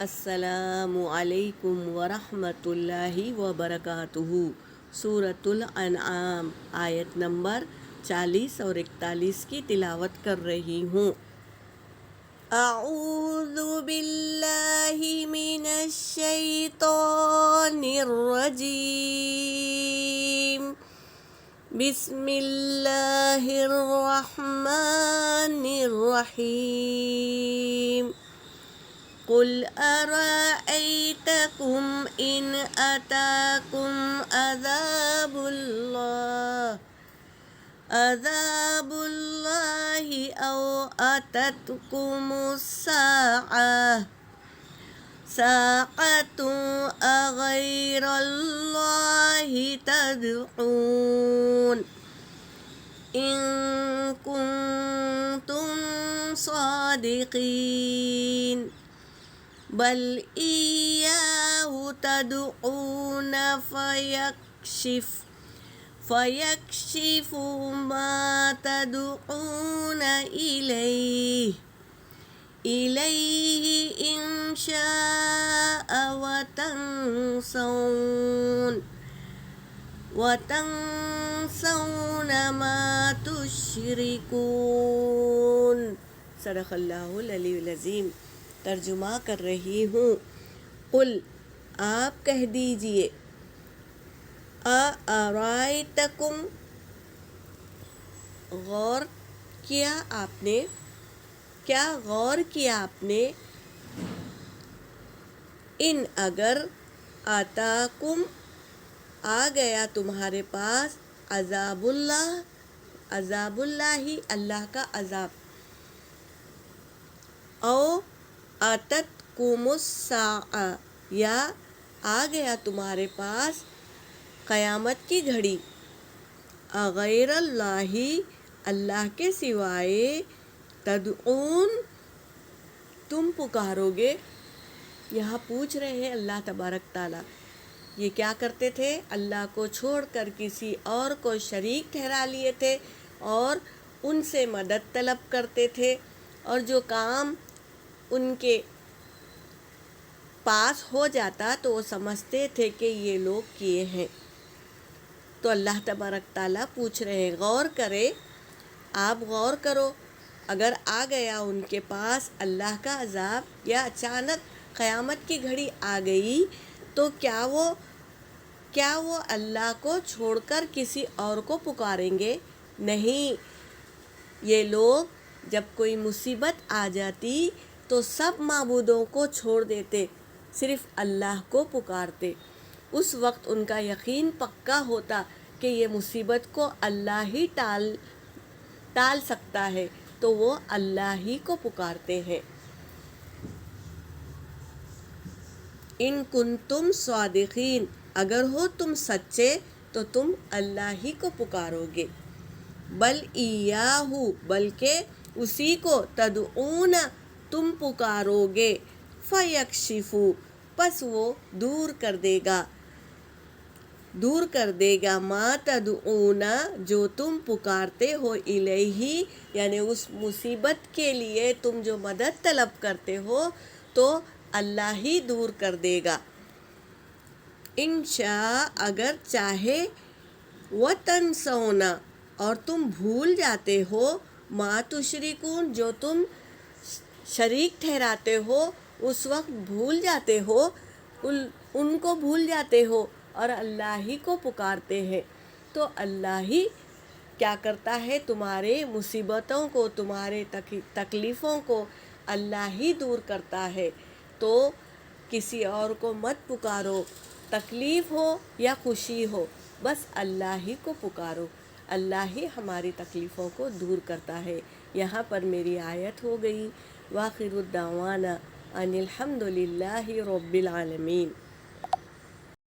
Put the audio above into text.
السلام علیکم ورحمۃ اللہ وبرکاتہ۔ سورۃ الانعام آیت نمبر 40 اور 41 کی تلاوت کر رہی ہوں۔ اعوذ باللہ من الشیطان الرجیم، بسم اللہ الرحمن الرحیم۔ قل أرأيتكم إن أتاكم عذاب الله أو أتتكم الساعة أغير الله تدعون إن كنتم صادقين بل إياه تدعون فيكشف ما تدعون إليه إن شاء وتنسون ما تشركون۔ صدق اللہ العلی العظیم۔ ترجمہ کر رہی ہوں۔ قل، آپ کہہ دیجئے، ارائیتکم، غور کیا آپ نے، کیا غور کیا آپ نے، ان اگر آتاکم، آ گیا تمہارے پاس، عذاب اللہ، اللہ کا عذاب، او اتتکم الساعہ، یا آ گیا تمہارے پاس قیامت کی گھڑی، اغیر اللہ، اللہ کے سوائے، تدعون، تم پکارو گے۔ یہاں پوچھ رہے ہیں اللہ تبارک تعالیٰ، یہ کیا کرتے تھے؟ اللہ کو چھوڑ کر کسی اور کو شریک ٹھہرا لیے تھے اور ان سے مدد طلب کرتے تھے، اور جو کام ان کے پاس ہو جاتا تو وہ سمجھتے تھے کہ یہ لوگ کیے ہیں۔ تو اللہ تبارک تعالیٰ پوچھ رہے ہیں، غور کرے، آپ غور کرو، اگر آ گیا ان کے پاس اللہ کا عذاب یا اچانک قیامت کی گھڑی آ گئی تو کیا وہ اللہ کو چھوڑ کر کسی اور کو پکاریں گے؟ نہیں، یہ لوگ جب کوئی مصیبت آ جاتی تو سب معبودوں کو چھوڑ دیتے، صرف اللہ کو پکارتے۔ اس وقت ان کا یقین پکا ہوتا کہ یہ مصیبت کو اللہ ہی ٹال سکتا ہے، تو وہ اللہ ہی کو پکارتے ہیں۔ ان کنتم صادقین، اگر ہو تم سچے تو تم اللہ ہی کو پکارو گے۔ بل ایاہ، بلکہ اسی کو، تدعون، تم پکارو گے، فیکشف، پس وہ دور کر دے گا، ما تدعون، جو تم پکارتے ہو، الیہ، یعنی اس مصیبت کے لیے تم جو مدد طلب کرتے ہو تو اللہ ہی دور کر دے گا۔ انشاء، اگر چاہے، وتنسون، اور تم بھول جاتے ہو، ما تشرکون، جو تم شریک ٹھہراتے ہو، اس وقت بھول جاتے ہو، ان کو بھول جاتے ہو اور اللہ ہی کو پکارتے ہیں، تو اللہ ہی کیا کرتا ہے؟ تمہارے مصیبتوں کو، تمہارے تکلیفوں کو اللہ ہی دور کرتا ہے۔ تو کسی اور کو مت پکارو، تکلیف ہو یا خوشی ہو، بس اللہ ہی کو پکارو، اللہ ہی ہماری تکلیفوں کو دور کرتا ہے۔ یہاں پر میری آیت ہو گئی۔ وآخر الدعوانا ان الحمد للہ رب العالمین۔